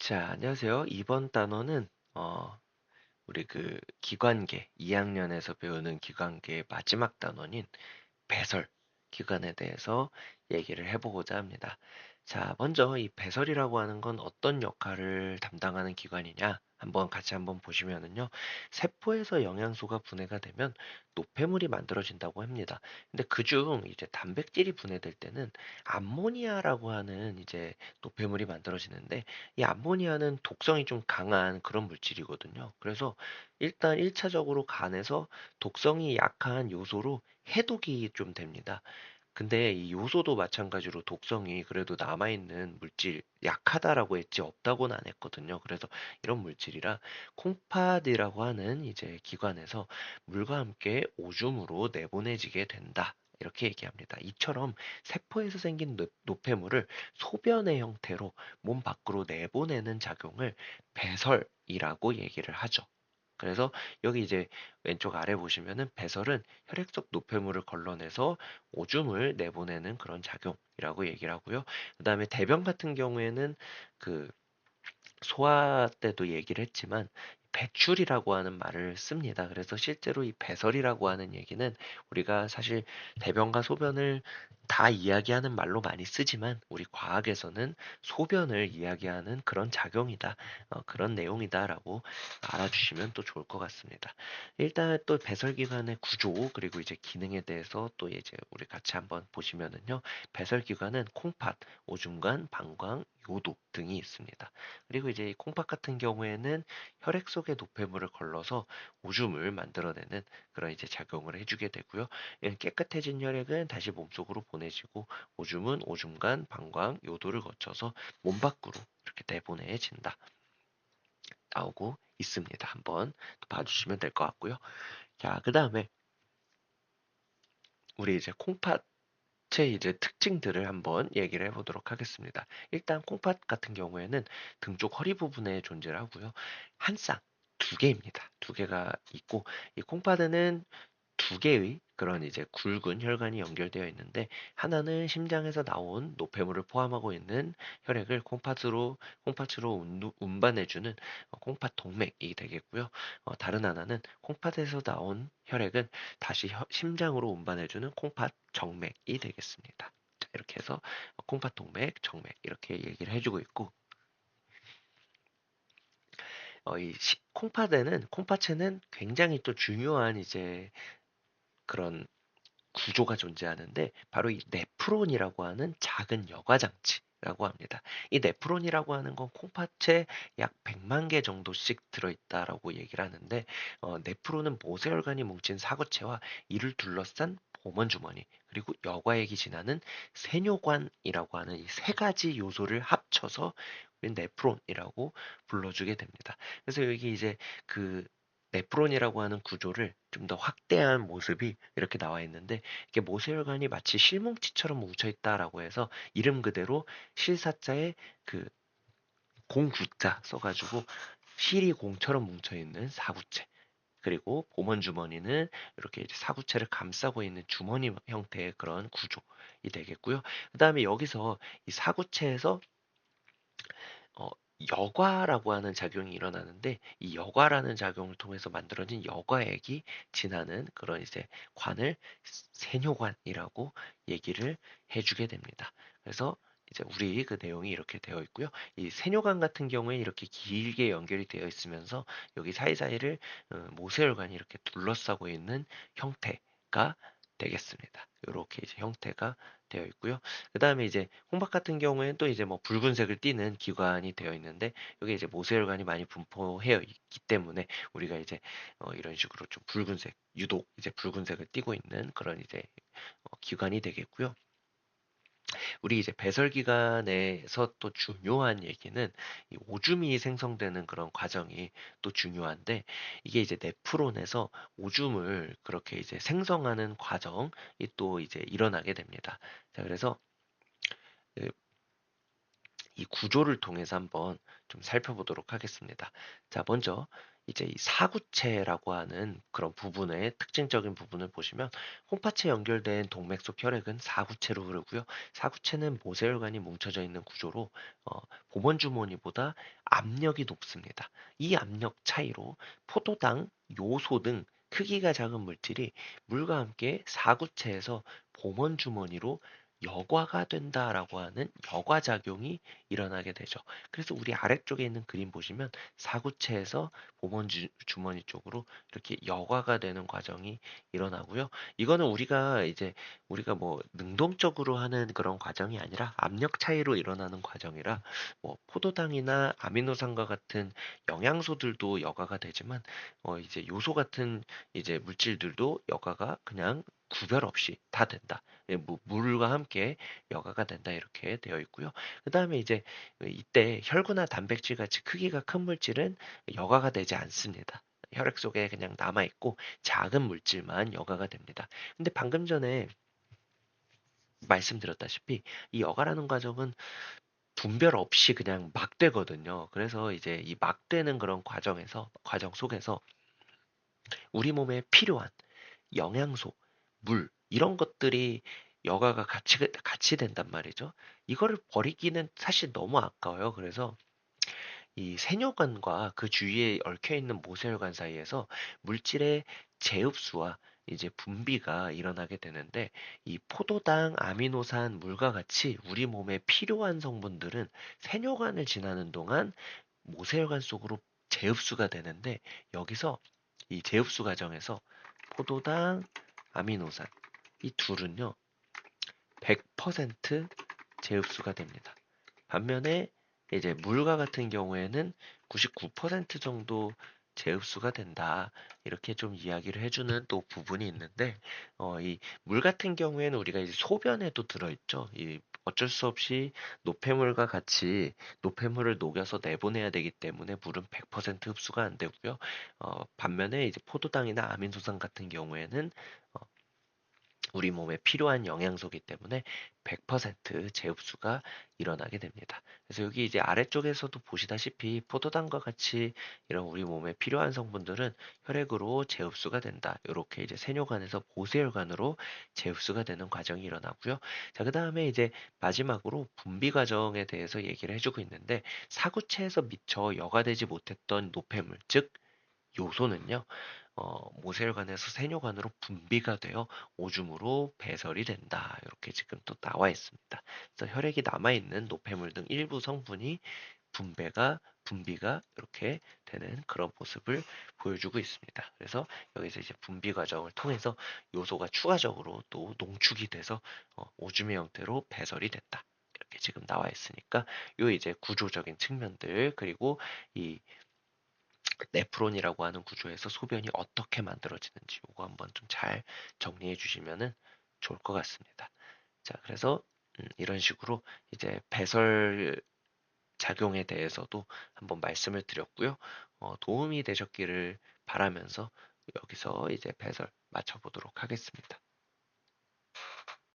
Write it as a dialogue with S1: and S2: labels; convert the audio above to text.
S1: 자, 안녕하세요. 이번 단어는 우리 기관계 2학년에서 배우는 기관계의 마지막 단원인 배설 기관에 대해서 얘기를 해보고자 합니다. 자, 먼저 이 배설이라고 하는 건 어떤 역할을 담당하는 기관이냐? 한번 보시면은요. 세포에서 영양소가 분해가 되면 노폐물이 만들어진다고 합니다. 근데 그중 이제 단백질이 분해될 때는 암모니아라고 하는 이제 노폐물이 만들어지는데 이 암모니아는 독성이 좀 강한 그런 물질이거든요. 그래서 일단 1차적으로 간에서 독성이 약한 요소로 해독이 좀 됩니다. 근데 이 요소도 마찬가지로 독성이 그래도 남아있는 물질 약하다라고 했지 없다고는 안 했거든요. 그래서 이런 물질이라 콩팥이라고 하는 이제 기관에서 물과 함께 오줌으로 내보내지게 된다. 이렇게 얘기합니다. 이처럼 세포에서 생긴 노폐물을 소변의 형태로 몸 밖으로 내보내는 작용을 배설이라고 얘기를 하죠. 그래서 여기 이제 왼쪽 아래 보시면은 배설은 혈액 속 노폐물을 걸러내서 오줌을 내보내는 그런 작용이라고 얘기를 하고요. 그다음에 대변 같은 경우에는 그 소화 때도 얘기를 했지만 배출이라고 하는 말을 씁니다. 그래서 실제로 이 배설이라고 하는 얘기는 우리가 사실 대변과 소변을 다 이야기하는 말로 많이 쓰지만 우리 과학에서는 소변을 이야기하는 그런 작용이다. 그런 내용이다라고 알아주시면 또 좋을 것 같습니다. 일단 또 배설기관의 구조 그리고 이제 기능에 대해서 또 이제 우리 같이 한번 보시면은요. 배설기관은 콩팥, 오줌관, 방광, 요도 등이 있습니다. 그리고 이제 이 콩팥 같은 경우에는 혈액 속의 노폐물을 걸러서 오줌을 만들어내는 그런 이제 작용을 해주게 되고요. 이런 깨끗해진 혈액은 다시 몸속으로 보내지고 오줌은 오줌관, 방광, 요도를 거쳐서 몸 밖으로 이렇게 내보내진다. 나오고 있습니다. 한번 또 봐주시면 될 것 같고요. 자, 그 다음에 우리 이제 콩팥의 이제 특징들을 한번 얘기를 해보도록 하겠습니다. 일단 콩팥 같은 경우에는 등 쪽 허리 부분에 존재를 하고요. 한 쌍, 두 개입니다. 두 개가 있고 이 콩팥에는 두 개의 그런 이제 굵은 혈관이 연결되어 있는데 하나는 심장에서 나온 노폐물을 포함하고 있는 혈액을 콩팥으로 운반해주는 콩팥 동맥이 되겠고요. 다른 하나는 콩팥에서 나온 혈액은 다시 심장으로 운반해주는 콩팥 정맥이 되겠습니다. 자, 이렇게 해서 콩팥 동맥, 정맥 이렇게 얘기를 해주고 있고 콩팥에는 굉장히 또 중요한 이제 그런 구조가 존재하는데 바로 이 네프론이라고 하는 작은 여과 장치라고 합니다. 이 네프론이라고 하는 건 콩팥에 약 100만 개 정도씩 들어있다라고 얘기를 하는데 네프론은 모세혈관이 뭉친 사구체와 이를 둘러싼 보먼주머니 그리고 여과액이 지나는 세뇨관이라고 하는 이 세 가지 요소를 합쳐서 우리 네프론이라고 불러주게 됩니다. 그래서 여기 이제 그 네프론이라고 하는 구조를 좀 더 확대한 모습이 이렇게 나와 있는데 이게 모세혈관이 마치 실뭉치처럼 뭉쳐 있다라고 해서 이름 그대로 실사자에 그 공구자 써가지고 실이 공처럼 뭉쳐 있는 사구체 그리고 보먼 주머니는 이렇게 이제 사구체를 감싸고 있는 주머니 형태의 그런 구조이 되겠고요. 그 다음에 여기서 이 사구체에서 어, 여과라고 하는 작용이 일어나는데 이 여과라는 작용을 통해서 만들어진 여과액이 지나는 그런 이제 관을 세뇨관이라고 얘기를 해주게 됩니다. 그래서 이제 우리 그 내용이 이렇게 되어 있고요. 이 세뇨관 같은 경우에 이렇게 길게 연결이 되어 있으면서 여기 사이사이를 모세혈관이 이렇게 둘러싸고 있는 형태가 되겠습니다. 이렇게 이제 형태가 되어 있고요. 그 다음에 이제 홍박 같은 경우에는 또 이제 뭐 붉은색을 띠는 기관이 되어 있는데 여기 이제 모세혈관이 많이 분포되어 있기 때문에 우리가 이제 이런 식으로 좀 붉은색 유독 이제 붉은색을 띠고 있는 그런 이제 기관이 되겠고요. 우리 이제 배설기관에서 또 중요한 얘기는 이 오줌이 생성되는 그런 과정이 또 중요한데 이게 이제 네프론에서 오줌을 그렇게 이제 생성하는 과정이 또 이제 일어나게 됩니다. 자, 그래서 그 이 구조를 통해서 한번 좀 살펴보도록 하겠습니다. 자, 먼저 이제 이 사구체라고 하는 그런 부분의 특징적인 부분을 보시면 콩팥에 연결된 동맥 속 혈액은 사구체로 흐르고요. 사구체는 모세혈관이 뭉쳐져 있는 구조로 보건 주머니보다 압력이 높습니다. 이 압력 차이로 포도당, 요소 등 크기가 작은 물질이 물과 함께 사구체에서 보먼 주머니로 여과가 된다라고 하는 여과작용이 일어나게 되죠. 그래서 우리 아래쪽에 있는 그림 보시면 사구체에서 보먼 주머니 쪽으로 이렇게 여과가 되는 과정이 일어나고요. 이거는 우리가 뭐 능동적으로 하는 그런 과정이 아니라 압력 차이로 일어나는 과정이라 뭐 포도당이나 아미노산과 같은 영양소들도 여과가 되지만 이제 요소 같은 이제 물질들도 여과가 그냥 구별 없이 다 된다. 예, 물과 함께 여과가 된다 이렇게 되어 있고요. 그 다음에 이제 이때 혈구나 단백질 같이 크기가 큰 물질은 여과가 되지 않습니다. 혈액 속에 그냥 남아있고 작은 물질만 여과가 됩니다. 근데 방금 전에 말씀드렸다시피 이 여과라는 과정은 분별 없이 그냥 막 되거든요. 그래서 이제 이 막 되는 그런 과정 속에서 우리 몸에 필요한 영양소, 물, 이런 것들이 여가가 같이 된단 말이죠. 이거를 버리기는 사실 너무 아까워요. 그래서 이 세뇨관과 그 주위에 얽혀 있는 모세혈관 사이에서 물질의 재흡수와 이제 분비가 일어나게 되는데 이 포도당, 아미노산, 물과 같이 우리 몸에 필요한 성분들은 세뇨관을 지나는 동안 모세혈관 속으로 재흡수가 되는데 여기서 이 재흡수 과정에서 포도당, 아미노산 이 둘은요 100% 재흡수가 됩니다. 반면에 이제 물과 같은 경우에는 99% 정도 재흡수가 된다. 이렇게 좀 이야기를 해주는 또 부분이 있는데, 이 물 같은 경우에는 우리가 이제 소변에도 들어있죠. 이 어쩔 수 없이 노폐물과 같이 노폐물을 녹여서 내보내야 되기 때문에 물은 100% 흡수가 안 되고요. 반면에 이제 포도당이나 아미노산 같은 경우에는 어, 우리 몸에 필요한 영양소이기 때문에 100% 재흡수가 일어나게 됩니다. 그래서 여기 이제 아래쪽에서도 보시다시피 포도당과 같이 이런 우리 몸에 필요한 성분들은 혈액으로 재흡수가 된다. 이렇게 이제 세뇨관에서 보세혈관으로 재흡수가 되는 과정이 일어나고요. 자, 그 다음에 이제 마지막으로 분비 과정에 대해서 얘기를 해주고 있는데 사구체에서 미처 여과되지 못했던 노폐물, 즉 요소는요, 모세혈관에서 세뇨관으로 분비가 되어 오줌으로 배설이 된다. 이렇게 지금 또 나와 있습니다. 그래서 혈액이 남아있는 노폐물 등 일부 성분이 분비가 이렇게 되는 그런 모습을 보여주고 있습니다. 그래서 여기서 이제 분비 과정을 통해서 요소가 추가적으로 또 농축이 돼서 오줌의 형태로 배설이 된다. 이렇게 지금 나와 있으니까 요 이제 구조적인 측면들 그리고 이 네프론이라고 하는 구조에서 소변이 어떻게 만들어지는지 이거 한번 좀 잘 정리해 주시면은 좋을 것 같습니다. 자, 그래서 이런 식으로 이제 배설 작용에 대해서도 한번 말씀을 드렸고요. 도움이 되셨기를 바라면서 여기서 이제 배설 마쳐보도록 하겠습니다.